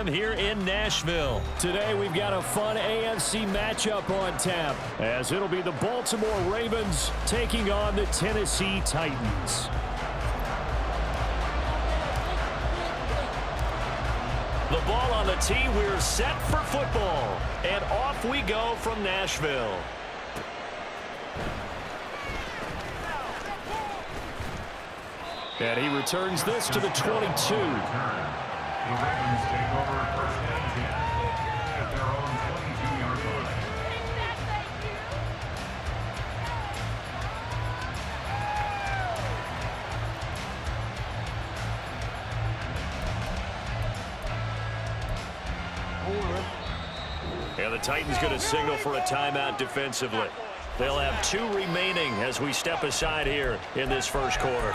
time here in Nashville. Today we've got a fun AFC matchup on tap, as it'll be the Baltimore Ravens taking on the Tennessee Titans. The ball on the tee, we're set for football. And off we go from Nashville. And he returns this to the 22. The Ravens take over first and 10 at their own 22-yard line. And the Titans going to signal for a timeout defensively. They'll have 2 remaining as we step aside here in this first quarter.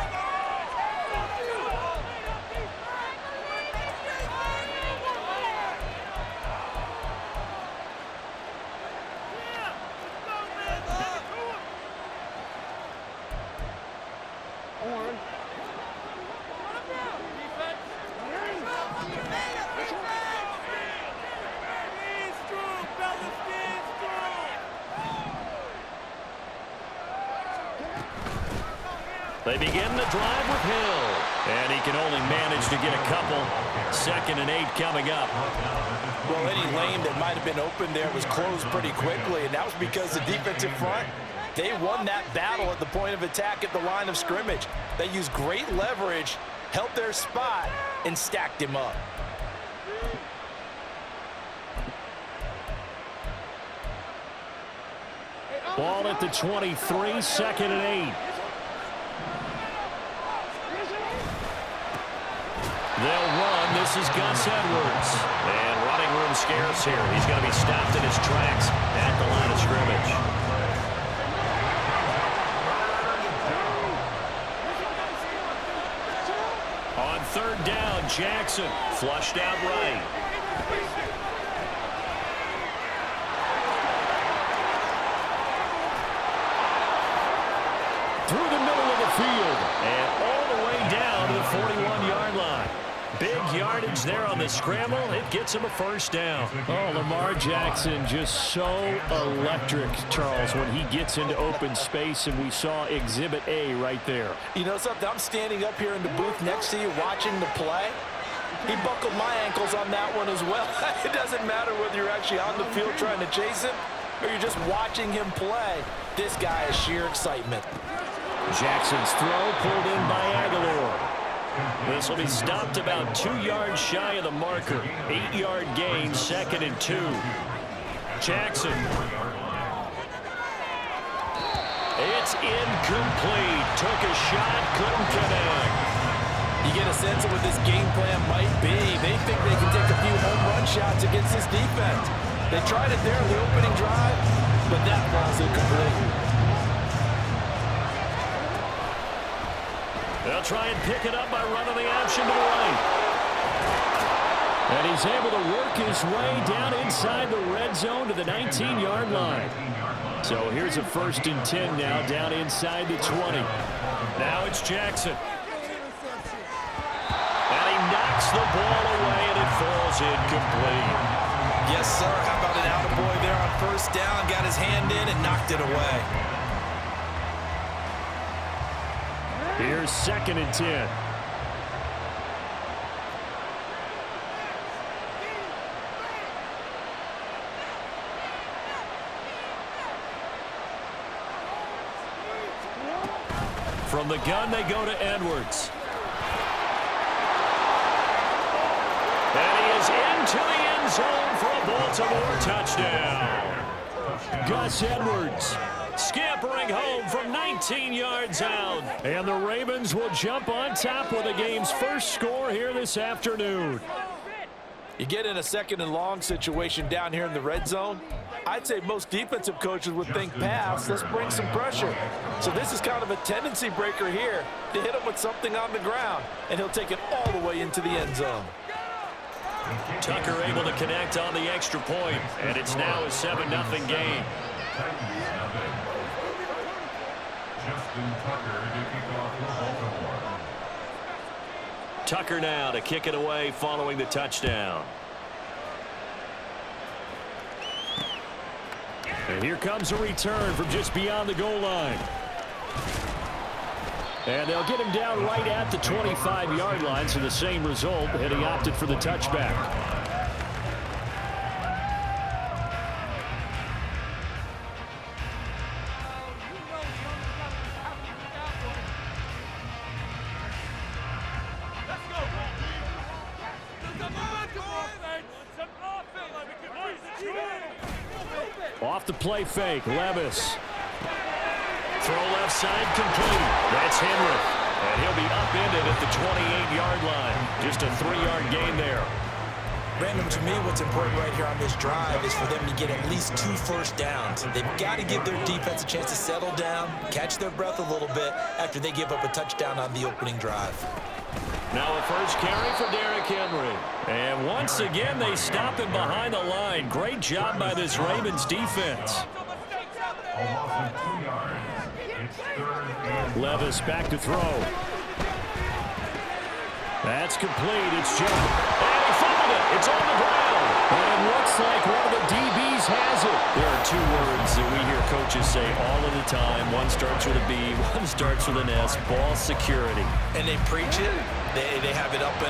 They begin the drive with Hill. And he can only manage to get a couple. 2nd and 8 coming up. Well, any lane that might have been open there was closed pretty quickly, and that was because the defensive front, they won that battle at the point of attack at the line of scrimmage. They used great leverage, held their spot, and stacked him up. Ball at the 23, 2nd and 8. They'll run. This is Gus Edwards. And running room scarce here. He's going to be stopped in his tracks at the line of scrimmage. On 3rd down, Jackson Flushed out right. through the middle of the field and all the way down to the 41-yard line. Big yardage there on the scramble. It gets him a first down. Oh, Lamar Jackson just so electric, Charles, when he gets into open space, and we saw Exhibit A right there. You know something? I'm standing up here in the booth next to you watching the play. He buckled my ankles on that one as well. It doesn't matter whether you're actually on the field trying to chase him or you're just watching him play. This guy is sheer excitement. Jackson's throw pulled in by Aguilar. This will be stopped about 2 yards shy of the marker. 8-yard gain, 2nd and 2. Jackson. It's incomplete. Took a shot, couldn't connect. You get a sense of what this game plan might be. They think they can take a few home run shots against this defense. They tried it there in the opening drive, but that ball's incomplete. They'll try and pick it up by running the option to the right. And he's able to work his way down inside the red zone to the 19-yard line. So here's a 1st and 10 now down inside the 20. Now it's Jackson. And he knocks the ball away, and it falls incomplete. Yes, sir. How about an attaboy there on 1st down? Got his hand in and knocked it away. Here's 2nd and 10. From the gun, they go to Edwards. And he is into the end zone for a Baltimore touchdown. Gus Edwards scampering home from 19 yards out. And the Ravens will jump on top with the game's first score here this afternoon. You get in a 2nd and long situation down here in the red zone, I'd say most defensive coaches would think pass, let's bring some pressure. So this is kind of a tendency breaker here to hit him with something on the ground, and he'll take it all the way into the end zone. Tucker able to connect on the extra point, and it's now a 7-0 game. Tucker now to kick it away following the touchdown. And here comes a return from just beyond the goal line. And they'll get him down right at the 25-yard line, so the same result, and he opted for the touchback. Off the play fake, Levis. Throw left side complete. That's Henry. And he'll be upended at the 28-yard line. Just a 3-yard gain there. Brandon, to me, what's important right here on this drive is for them to get at least 2 first downs. They've got to give their defense a chance to settle down, catch their breath a little bit after they give up a touchdown on the opening drive. Now a first carry for Derrick Henry. And once again, they stop him behind the line. Great job by this Ravens defense. Levis back to throw. That's complete. It's jumped. And he fumbled it. It's on the ground. And it looks like one of the DBs has it. There are 2 words that we hear coaches say all of the time. One starts with a B, one starts with an S. Ball security. And they preach it. They have it up in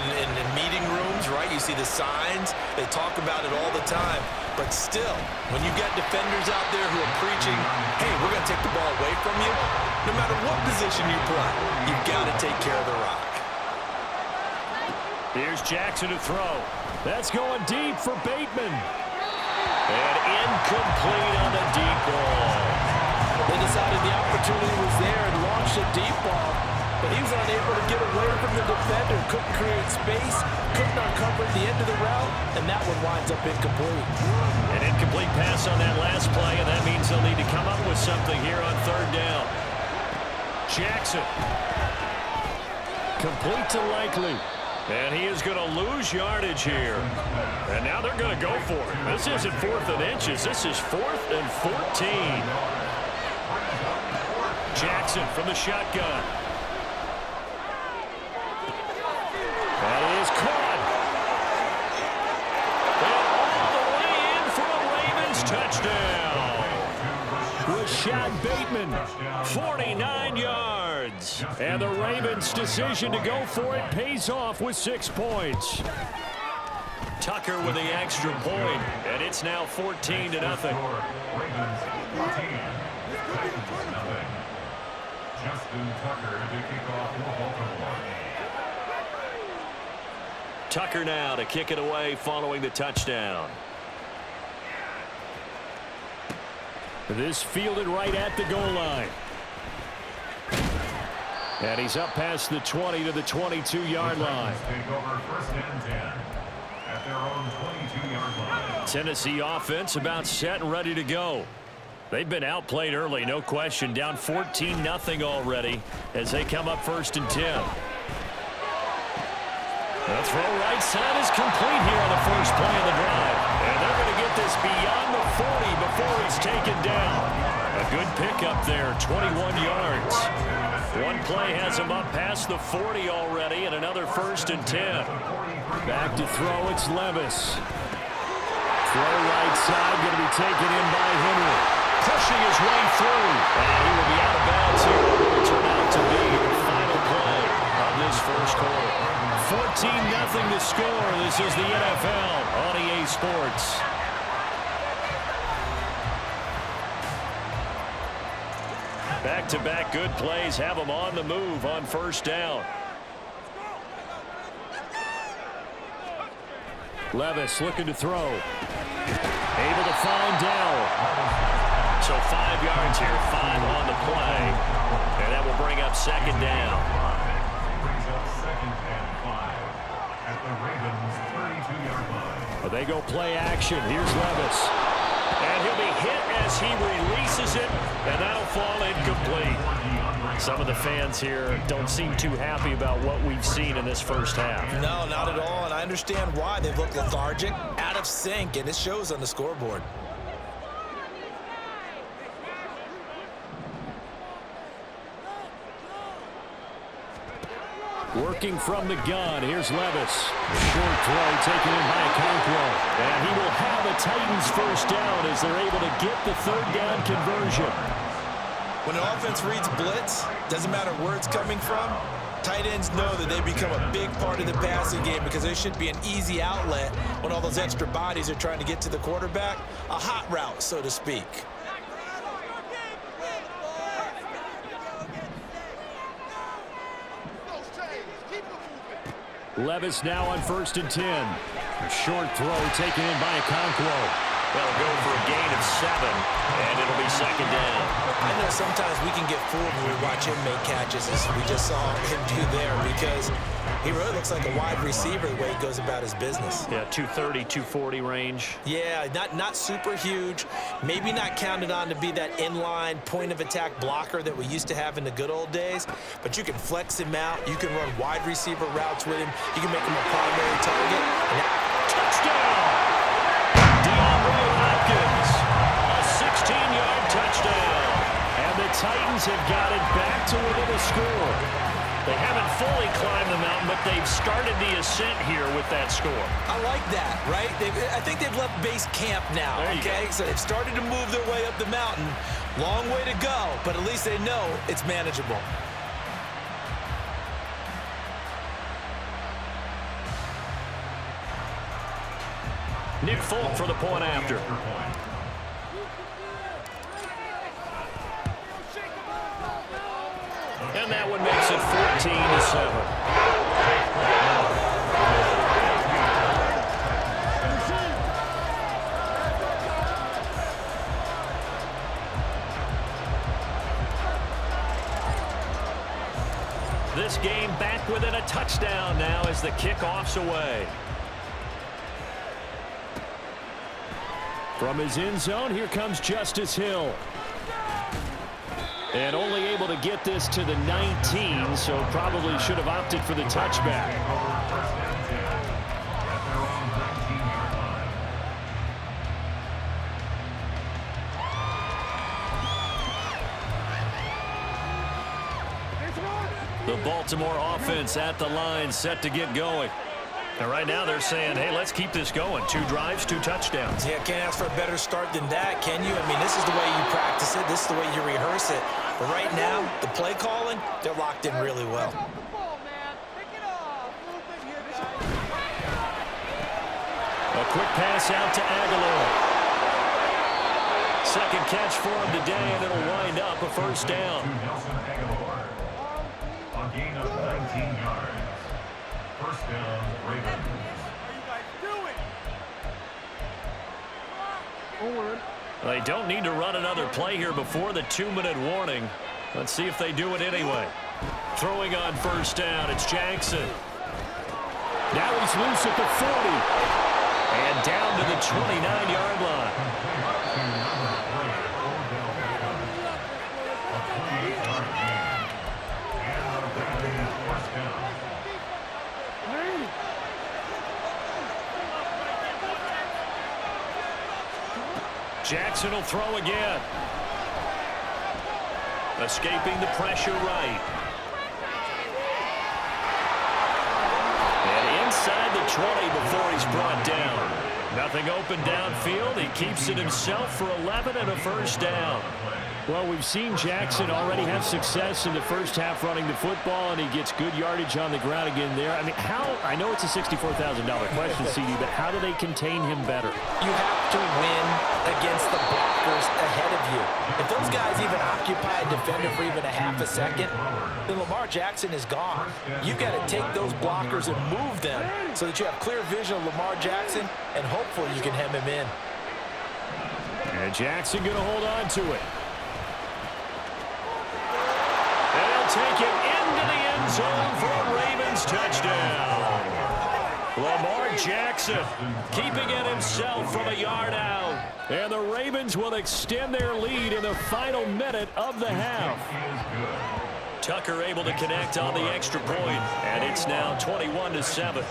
meeting rooms, right? You see the signs. They talk about it all the time. But still, when you got defenders out there who are preaching, hey, we're going to take the ball away from you, no matter what position you play, you've got to take care of the rock. Here's Jackson to throw. That's going deep for Bateman. And incomplete on the deep ball. They decided the opportunity was there and launched a deep ball, but he was unable to get away from the defender, couldn't create space, couldn't uncover the end of the route, and that one winds up incomplete. An incomplete pass on that last play, and that means they'll need to come up with something here on 3rd down. Jackson. Complete to Likely. And he is going to lose yardage here. And now they're going to go for it. This isn't 4th and inches. This is 4th and 14. Jackson from the shotgun. That is caught. And all the way in for a Ravens touchdown. Rashad Bateman, 49 yards. And the Ravens' decision to go for it pays off with 6 points. Tucker with the extra point, and it's now 14-0. Justin Tucker to kick off for Baltimore. Tucker now to kick it away following the touchdown. This fielded right at the goal line. And he's up past the 20 to the 22-yard line. Take over 1st and 10 at their own 22-yard line. Tennessee offense about set and ready to go. They've been outplayed early, no question. Down 14-0 already as they come up 1st and 10. The throw right side is complete here on the first play of the drive. And they're going to get this beyond the 40 before he's taken down. A good pickup there, 21 yards. One play has him up past the 40 already, and another 1st and 10. Back to throw, it's Levis. Throw right side, going to be taken in by Henry. Pushing his way through. And he will be out of bounds here. What will turn out to be the final play of this first quarter. 14-0 to score. This is the NFL on EA Sports. Back-to-back good plays have them on the move on 1st down. Levis looking to throw. Able to find Dowell. So 5 yards here, 5 on the play. And that will bring up 2nd down. Brings up 2nd and 5 at the Ravens 32-yard line. They go play action. Here's Levis. And he'll be hit as he releases it, and that'll fall incomplete. Some of the fans here don't seem too happy about what we've seen in this first half. No, not at all, and I understand why. They've looked lethargic, out of sync, and it shows on the scoreboard. Working from the gun, here's Levis. Short throw taken in by Okonkwo. And he will have a Titans first down as they're able to get the third down conversion. When an offense reads blitz, doesn't matter where it's coming from, tight ends know that they become a big part of the passing game because there should be an easy outlet when all those extra bodies are trying to get to the quarterback. A hot route, so to speak. Levis now on 1st and 10. A short throw taken in by Okonkwo. They'll go for a gain of 7, and it'll be second down. I know sometimes we can get fooled when we watch him make catches, as we just saw him do there, because he really looks like a wide receiver the way he goes about his business. Yeah, 230, 240 range. Yeah, not super huge. Maybe not counted on to be that inline point-of-attack blocker that we used to have in the good old days, but you can flex him out. You can run wide receiver routes with him. You can make him a primary target. Touchdown! Hopkins, a 16-yard touchdown. And the Titans have got it back to within a score. They haven't fully climbed the mountain, but they've started the ascent here with that score. I like that, right? I think they've left base camp now, okay? So they've started to move their way up the mountain. Long way to go, but at least they know it's manageable. Nick Folk for the point after. And that one makes it 14-7. This game back within a touchdown now as the kickoff's away. From his end zone, here comes Justice Hill. And only able to get this to the 19, so probably should have opted for the touchback. The Baltimore offense at the line, set to get going. And right now they're saying, hey, let's keep this going. 2 drives, 2 touchdowns. Yeah, can't ask for a better start than that, can you? I mean, this is the way you practice it. This is the way you rehearse it. But right now, the play calling, they're locked in really well. A quick pass out to Aguilar. Second catch for him today, and it'll wind up a first down. A gain of 19 yards. First down, Ravens. They don't need to run another play here before the 2-minute warning. Let's see if they do it anyway. Throwing on first down, it's Jackson. Now he's loose at the 40. And down to the 29-yard line. Jackson will throw again. Escaping the pressure right. And inside the 20 before he's brought down. Nothing open downfield. He keeps it himself for 11 and a first down. Well, we've seen Jackson already have success in the first half running the football, and he gets good yardage on the ground again there. I mean, I know it's a $64,000 question, CD, but how do they contain him better? You have to win against the blockers ahead of you. If those guys even occupy a defender for even a half a second, then Lamar Jackson is gone. You've got to take those blockers and move them so that you have clear vision of Lamar Jackson, and hopefully you can hem him in. And Jackson going to hold on to it. Take it into the end zone for a Ravens touchdown. Lamar Jackson keeping it himself from a yard out. And the Ravens will extend their lead in the final minute of the half. Tucker able to connect on the extra point, and it's now 21-7.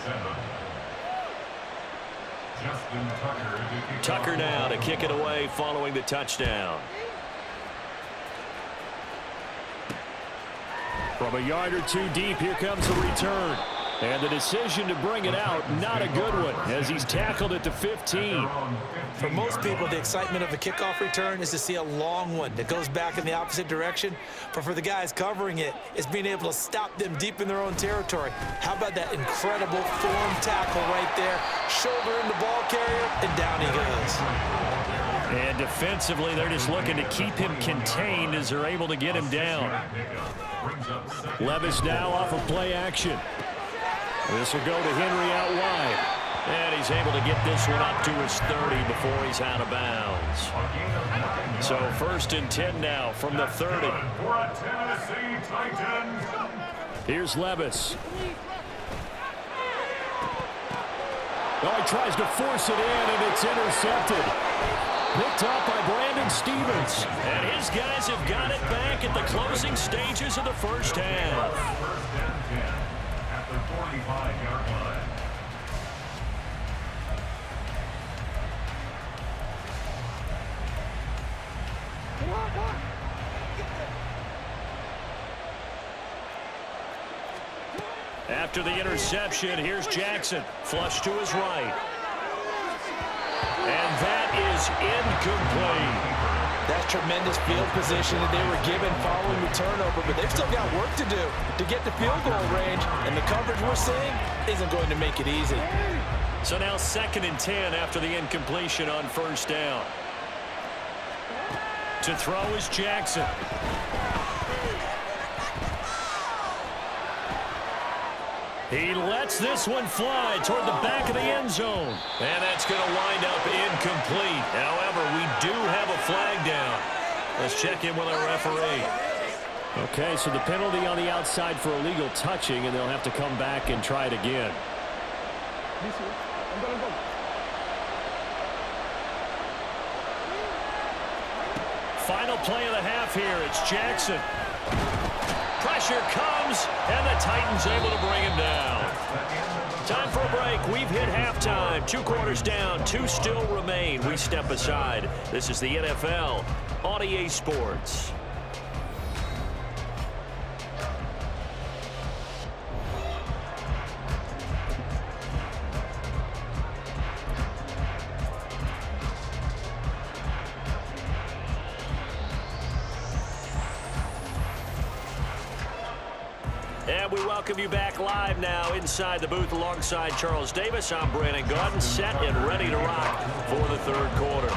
Tucker now to kick it away following the touchdown. From a yard or two deep, here comes the return. And the decision to bring it out, not a good one, as he's tackled at the 15. For most people, the excitement of a kickoff return is to see a long one that goes back in the opposite direction. But for the guys covering it, it's being able to stop them deep in their own territory. How about that incredible form tackle right there? Shoulder in the ball carrier, and down he goes. And defensively, they're just looking to keep him contained as they're able to get him down. Levis now off of play action. This will go to Henry out wide. And he's able to get this one up to his 30 before he's out of bounds. So 1st and 10 now from the 30. Here's Levis. Oh, he tries to force it in, and it's intercepted. Picked up by Brandon Stevens. And his guys have got it back at the closing stages of the first half. At the 45-yard line. After the interception, here's Jackson. Flush to his right. And that is incomplete. That's tremendous field position that they were given following the turnover, but they've still got work to do to get the field goal range, and the coverage we're seeing isn't going to make it easy. So now 2nd and 10 after the incompletion on 1st down. To throw is Jackson. He lets this one fly toward the back of the end zone. And that's going to wind up incomplete. However, we do have a flag down. Let's check in with our referee. Okay, so the penalty on the outside for illegal touching, and they'll have to come back and try it again. Final play of the half here. It's Jackson. Pressure comes, and the Titans able to bring him down. Time for a break. We've hit halftime. 2 quarters down, 2 still remain. We step aside. This is the NFL on EA Sports. And we welcome you back live now inside the booth alongside Charles Davis. I'm Brandon Gunn, set and ready to rock for the 3rd quarter.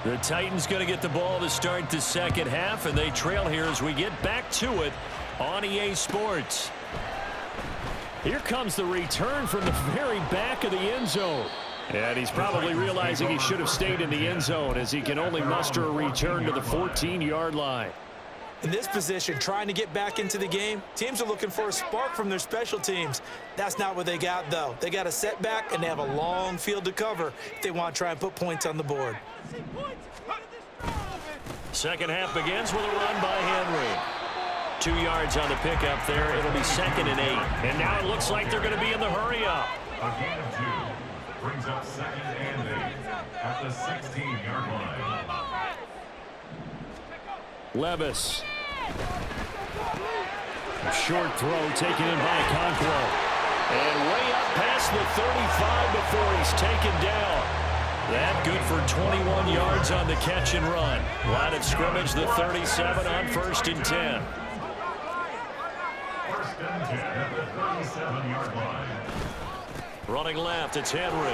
The Titans going to get the ball to start the 2nd half, and they trail here as we get back to it on EA Sports. Here comes the return from the very back of the end zone. And he's probably realizing he should have stayed in the end zone as he can only muster a return to the 14-yard line. In this position, trying to get back into the game, teams are looking for a spark from their special teams. That's not what they got, though. They got a setback, and they have a long field to cover if they want to try and put points on the board. 2nd half begins with a run by Henry. 2 yards on the pickup there. It'll be 2nd and 8. And now it looks like they're going to be in the hurry-up. A gain of 2 brings up 2nd and 8 at the 16-yard line. Levis. A short throw taken in by Conquo. And way up past the 35 before he's taken down. That good for 21 yards on the catch and run. Line of scrimmage, the 37 on 1st and 10. 1st and 10 at the 37-yard line. Running left, it's Henry.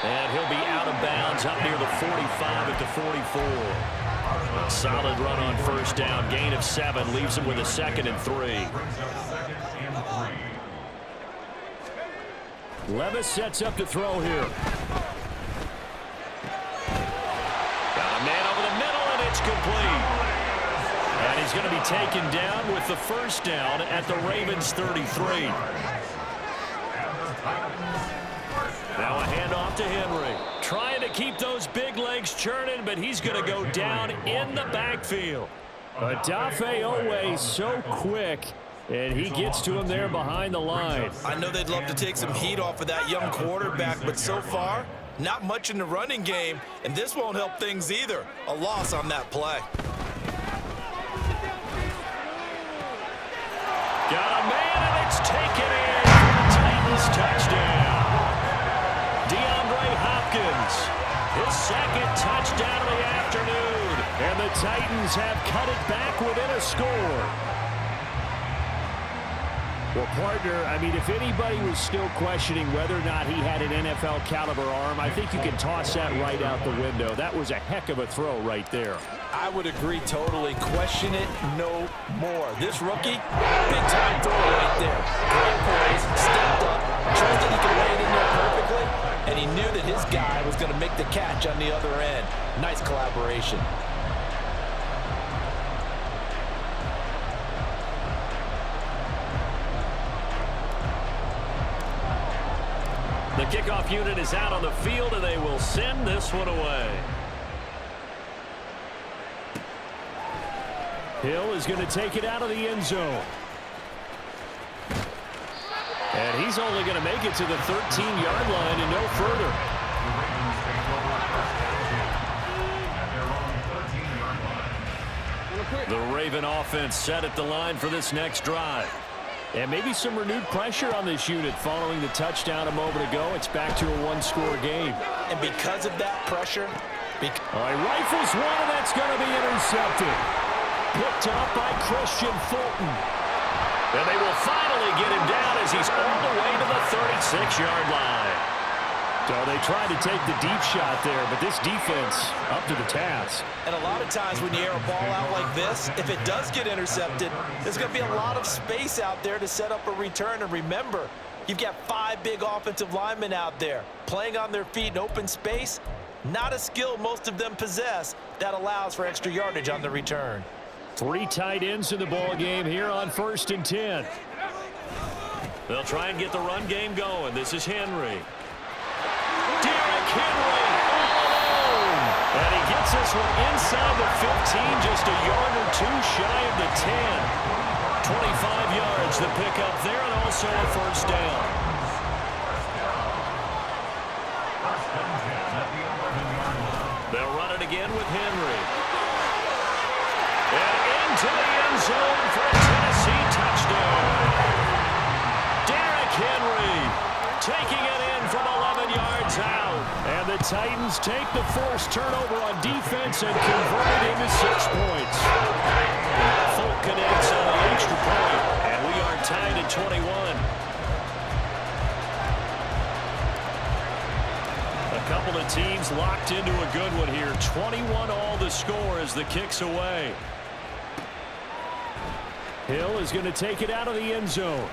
And he'll be out of bounds up near the 45 at the 44. A solid run on 1st down. Gain of 7 leaves him with a 2nd and 3. Brings up 2nd and 3. Levis sets up to throw here. Got a man over the middle, and it's complete. And he's going to be taken down with the 1st down at the Ravens 33. Now a handoff to Henry. Trying to keep those big legs churning, but he's going to go down in the backfield. Odafe Owe so quick, and he gets to him there behind the line. I know they'd love to take some heat off of that young quarterback, but so far, Not much in the running game, and this won't help things either. A loss on that play. Got a man, and it's taken in for the Titans touchdown. DeAndre Hopkins, his second touchdown of the afternoon. And the Titans have cut it back within a score. Well, partner, I mean, if anybody was still questioning whether or not he had an NFL caliber arm, I think you can toss that right out the window. That was a heck of a throw right there. I would agree totally. Question it no more. This rookie, big-time throw right there. Great poise, stepped up, trusted he could lay it in there perfectly, and he knew that his guy was going to make the catch on the other end. Nice collaboration. The kickoff unit is out on the field, and they will send this one away. Hill is going to take it out of the end zone. And he's only going to make it to the 13-yard line and no further. The Raven offense set at the line for this next drive. And maybe some renewed pressure on this unit following the touchdown a moment ago. It's back to a one-score game. And because of that pressure... All right, rifles one, and that's going to be intercepted. Picked up by Christian Fulton. And they will finally get him down as he's all the way to the 36-yard line. So they tried to take the deep shot there, but this defense up to the task. And a lot of times when you air a ball out like this, if it does get intercepted, there's going to be a lot of space out there to set up a return. And remember, you've got 5 big offensive linemen out there playing on their feet in open space. Not a skill most of them possess that allows for extra yardage on the return. 3 tight ends in the ball game here on 1st and 10. They'll try and get the run game going. This is Henry. Henry all alone. And he gets this one inside the 15, just a yard or 2 shy of the 10. 25 yards the pickup there, and also a first down. They'll run it again with Henry. And into the end zone for a Tennessee touchdown. Derrick Henry taking it in from 11 yards out. And the Titans take the forced turnover on defense and convert it into 6 points. Fulton connects on the extra point, and we are tied at 21. A couple of teams locked into a good one here. 21 all the score as the kick's away. Hill is going to take it out of the end zone.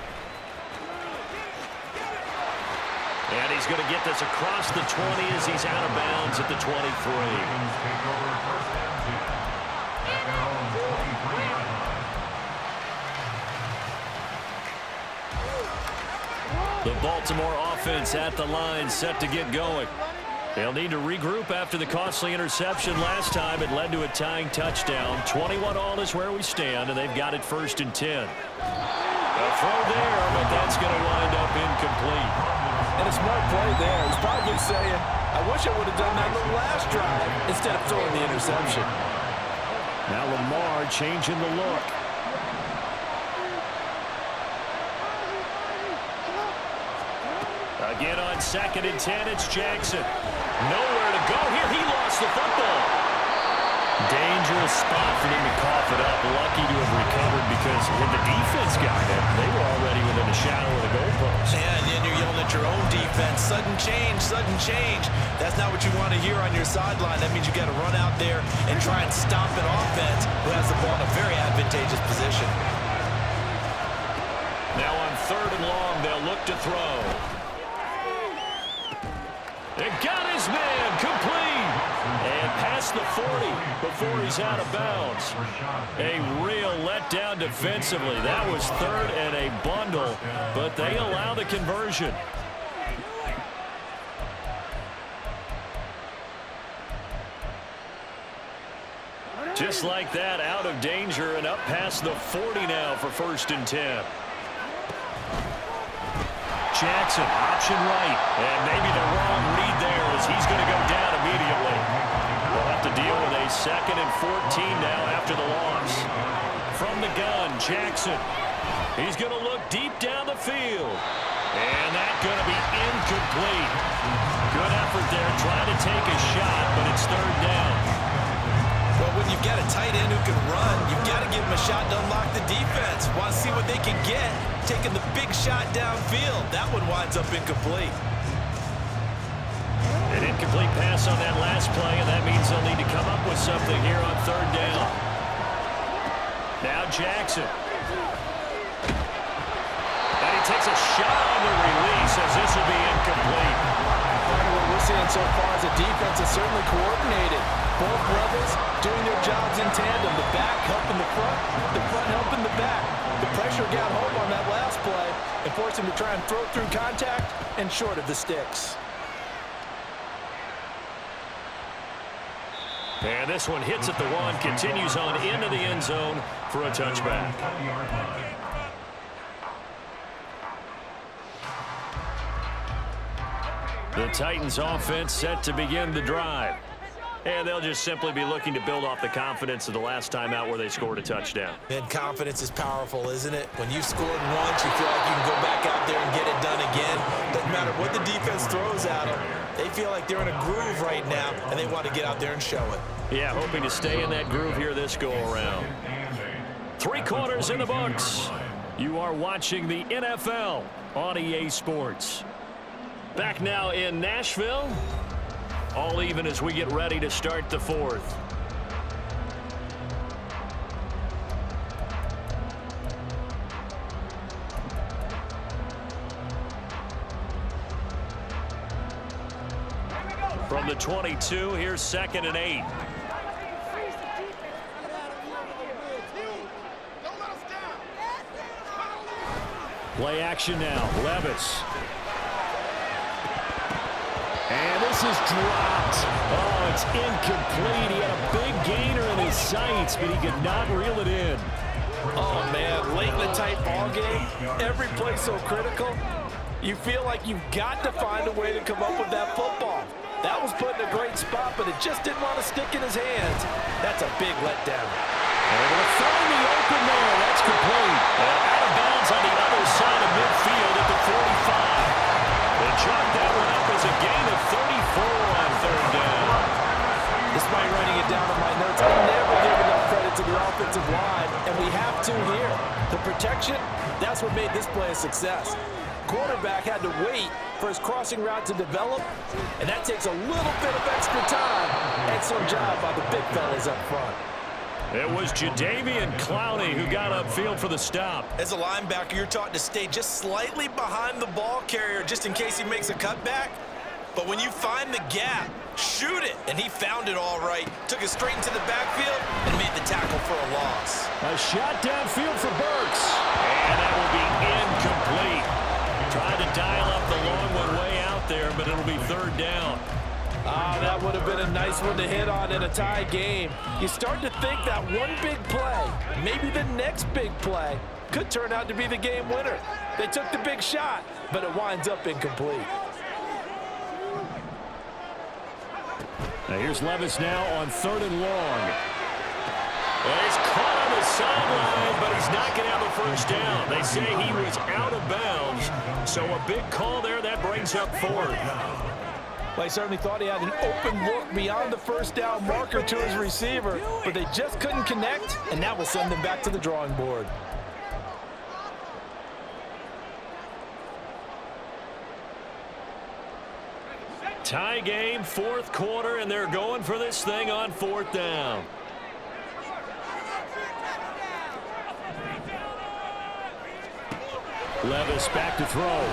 And he's going to get this across the 20 as he's out of bounds at the 23. The Baltimore offense at the line set to get going. They'll need to regroup after the costly interception last time. It led to a tying touchdown. 21 all is where we stand, and they've got it 1st and 10. A throw there, but that's going to wind up incomplete. And a smart play there. He's probably saying, I wish I would have done that on the last drive instead of throwing the interception. Now Lamar changing the look. Again on 2nd and 10, it's Jackson. Nowhere to go here. He lost the football. Dangerous spot for them to cough it up. Lucky to have recovered because when the defense got it, they were already within a shadow of the goalpost. And then you're yelling at your own defense. Sudden change, sudden change. That's not what you want to hear on your sideline. That means you got to run out there and try and stop an offense who has the ball in a very advantageous position. Now on 3rd and long, they'll look to throw. It got his man complete. And past the 40 before he's out of bounds. A real letdown defensively. That was 3rd and a bundle, but they allow the conversion. Just like that, out of danger and up past the 40 now for 1st and 10. Jackson, option right. And maybe the wrong read there as he's going to go down immediately. They'll have to deal with a 2nd and 14 now after the loss. From the gun, Jackson. He's going to look deep down the field. And that's going to be incomplete. Good effort there, trying to take a shot, but it's 3rd down. Well, when you've got a tight end who can run, you've got to give him a shot to unlock the defense. Want to see what they can get, taking the big shot downfield. That one winds up incomplete. An incomplete pass on that last play, and that means they'll need to come up with something here on 3rd down. Now Jackson. And he takes a shot on the release as this will be incomplete. What we're seeing so far is the defense is certainly coordinated. Both levels doing their jobs in tandem. The back helping the front helping the back. The pressure got home on that last play and forced him to try and throw through contact and short of the sticks. And this one hits at the 1, continues on into the end zone for a touchback. The Titans offense set to begin the drive. And they'll just simply be looking to build off the confidence of the last time out where they scored a touchdown. And confidence is powerful, isn't it? When you've scored once, you feel like you can go back out there and get it done again. Doesn't matter what the defense throws at them. They feel like they're in a groove right now, and they want to get out there and show it. Yeah, hoping to stay in that groove here this go-around. 3 quarters in the books. You are watching the NFL on EA Sports. Back now in Nashville. All even as we get ready to start the 4th. From the 22, here's 2nd and 8. Play action now. Levis. And this is dropped. Oh, it's incomplete. He had a big gainer in his sights, but he could not reel it in. Oh, man, late in the tight ball game, every play so critical. You feel like you've got to find a way to come up with that football. That was put in a great spot, but it just didn't want to stick in his hands. That's a big letdown. Able to find the open there. That's complete. And out of bounds on the other side of midfield at the 45. They chalk that one up as a gain of 34 on 3rd down. Despite writing it down in my notes, I never give enough credit to the offensive line, and we have to here. The protection, that's what made this play a success. Quarterback had to wait for his crossing route to develop, and that takes a little bit of extra time. Excellent job by the big fellas up front. It was Jadeveon Clowney who got upfield for the stop. As a linebacker, you're taught to stay just slightly behind the ball carrier just in case he makes a cutback. But when you find the gap, shoot it. And he found it all right. Took it straight into the backfield and made the tackle for a loss. A shot downfield for Burks. And that will be incomplete. Tried to dial up the long one way out there, but it'll be 3rd down. Ah, that would have been a nice one to hit on in a tie game. You start to think that one big play, maybe the next big play, could turn out to be the game winner. They took the big shot, but it winds up incomplete. Now here's Levis now on 3rd and long. Well, he's caught on the sideline, but he's not going to have a 1st down. They say he was out of bounds, so a big call there. That brings up 4th. Well, he certainly thought he had an open look beyond the 1st down marker to his receiver, but they just couldn't connect, and that will send them back to the drawing board. Tie game, 4th quarter, and they're going for this thing on 4th down. Levis back to throw.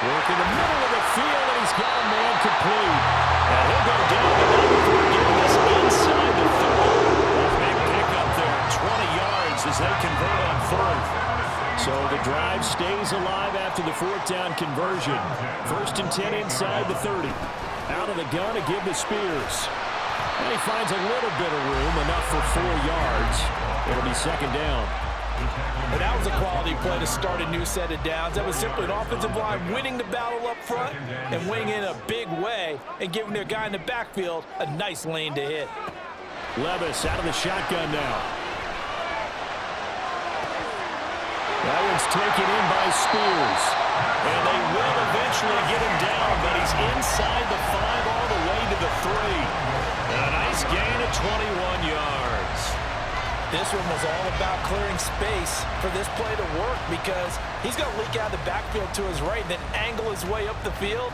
Work in the middle of the field, and he's got a man complete. And he'll go down to before getting this inside the 30. Big pickup there, 20 yards as they convert on 4th. So the drive stays alive after the 4th down conversion. 1st and 10 inside the 30. Out of the gun to give to Spears. And he finds a little bit of room, enough for 4 yards. It'll be 2nd down. And that was a quality play to start a new set of downs. That was simply an offensive line winning the battle up front and winning in a big way and giving their guy in the backfield a nice lane to hit. Levis out of the shotgun now. That one's taken in by Spears. And they will eventually get him down, but he's inside the 5 all the way to the 3. A nice gain of 21 yards. This one was all about clearing space for this play to work because he's going to leak out of the backfield to his right and then angle his way up the field.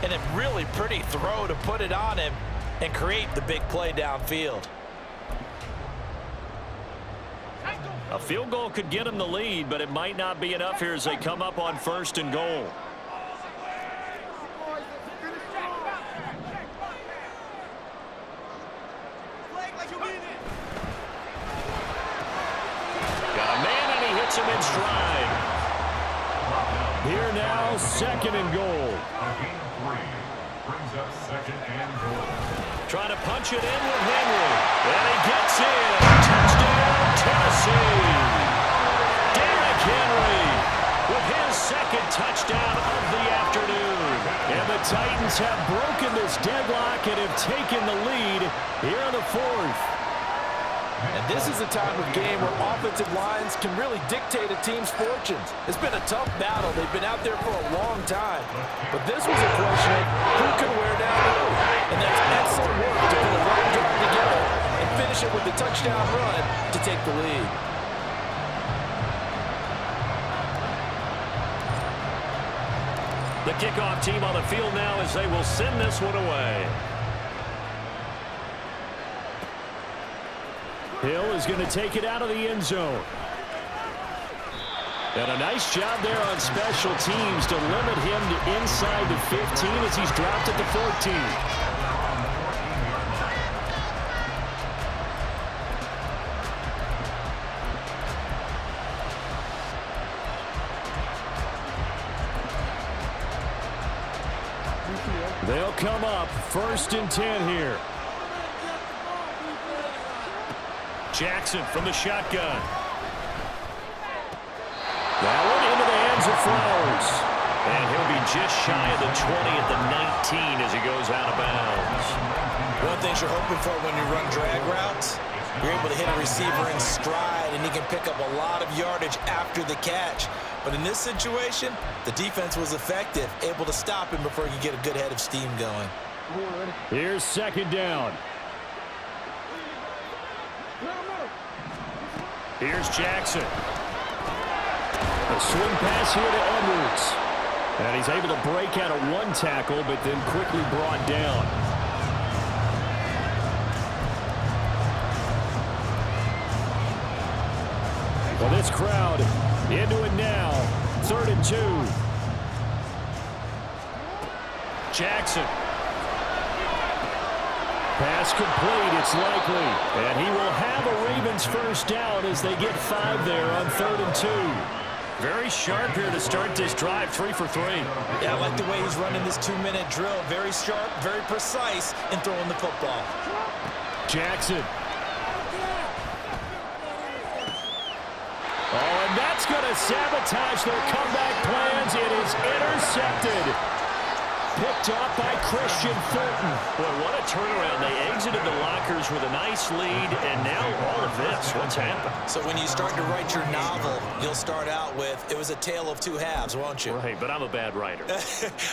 And a really pretty throw to put it on him and create the big play downfield. A field goal could get him the lead, but it might not be enough here as they come up on 1st and goal. Got a man, and he hits him in stride. Here now, 2nd and goal. A gain of 3 brings up 2nd and goal. Trying to punch it in with Henry. And he gets in. Touchdown, Tennessee. Derrick Henry with his 2nd touchdown of the afternoon. And the Titans have broken this deadlock and have taken the lead here in the 4th. And this is a time of game where offensive lines can really dictate a team's fortunes. It's been a tough battle. They've been out there for a long time. But this was a question of who can wear down who. And that's excellent work to put a long drive together and finish it with a touchdown run to take the lead. The kickoff team on the field now as they will send this one away. Hill is going to take it out of the end zone. And a nice job there on special teams to limit him to inside the 15 as he's dropped at the 14. They'll come up 1st and 10 here. Jackson from the shotgun. That one into the hands of Flowers. And he'll be just shy of the 20 at the 19 as he goes out of bounds. One of the things you're hoping for when you run drag routes, you're able to hit a receiver in stride, and he can pick up a lot of yardage after the catch. But in this situation, the defense was effective, able to stop him before he could get a good head of steam going. Here's 2nd down. Here's Jackson. A swing pass here to Edwards. And he's able to break out of 1 tackle, but then quickly brought down. Well, this crowd into it now. 3rd and 2. Jackson. Pass complete, it's likely. And he will have a Ravens 1st down as they get 5 there on 3rd and 2. Very sharp here to start this drive, 3 for 3. Yeah, I like the way he's running this 2-minute drill. Very sharp, very precise in throwing the football. Jackson. Oh, and that's going to sabotage their comeback plans. It is intercepted. Picked off by Christian Fulton. Boy, what a turnaround. They exited the lockers with a nice lead, and now all of this. What's happened? So when you start to write your novel, you'll start out with, it was a tale of 2 halves, won't you? Right, but I'm a bad writer.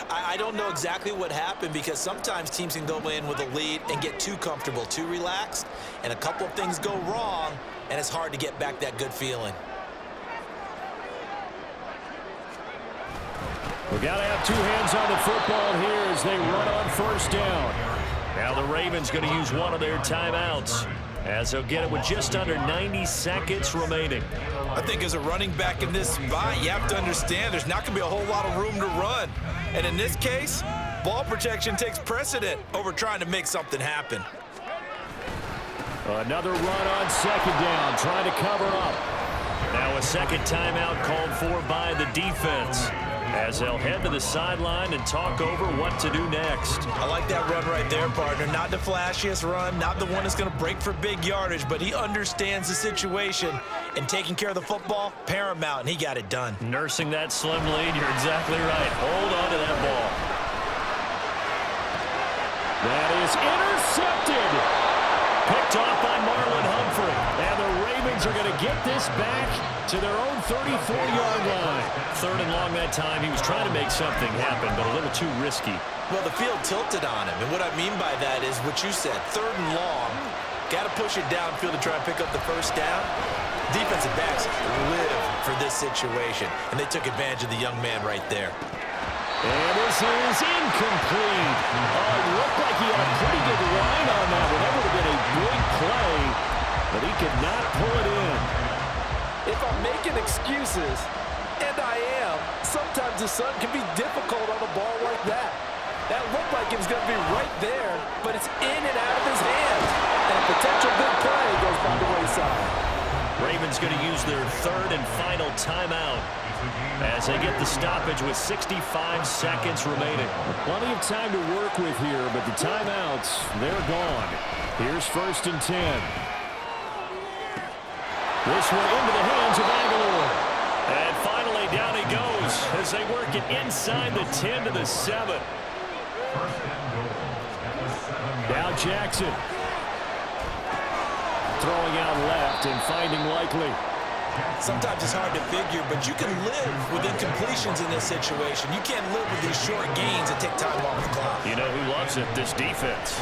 I don't know exactly what happened because sometimes teams can go in with a lead and get too comfortable, too relaxed, and a couple of things go wrong, and it's hard to get back that good feeling. We've got to have 2 hands on the football here as they run on 1st down. Now the Ravens going to use one of their timeouts as they'll get it with just under 90 seconds remaining. I think as a running back in this spot, you have to understand there's not going to be a whole lot of room to run. And in this case, ball protection takes precedent over trying to make something happen. Another run on 2nd down, trying to cover up. Now a 2nd timeout called for by the defense. as they'll head to the sideline and talk over what to do next. I like that run right there, partner. Not the flashiest run, not the one that's going to break for big yardage, but he understands the situation, and taking care of the football, paramount, and he got it done. Nursing that slim lead, you're exactly right. Hold on to that ball. That is intercepted. Picked off by Marlon Humphrey. And the Ravens are going to get this back to their own 34-yard line. 3rd and long that time. He was trying to make something happen, but a little too risky. Well, the field tilted on him, and what I mean by that is what you said, 3rd and long. Got to push it downfield to try and pick up the first down. Defensive backs live for this situation, and they took advantage of the young man right there. And this is incomplete. Oh, it looked like he had a pretty good line on that one. That would have been a big play, but he could not pull it in. If I'm making excuses, and I am, sometimes the sun can be difficult on a ball like that. That looked like it was going to be right there, but it's in and out of his hands. And a potential big play goes by the wayside. Ravens going to use their 3rd and final timeout as they get the stoppage with 65 seconds remaining. Plenty of time to work with here, but the timeouts, they're gone. Here's 1st and 10. This one into the hands of Aguilar. And finally down he goes as they work it inside the 10 to the 7. Now Jackson. Throwing out left and finding Likely. Sometimes it's hard to figure, but you can live with incompletions in this situation. You can't live with these short gains that take time off the clock. You know who loves it? This defense.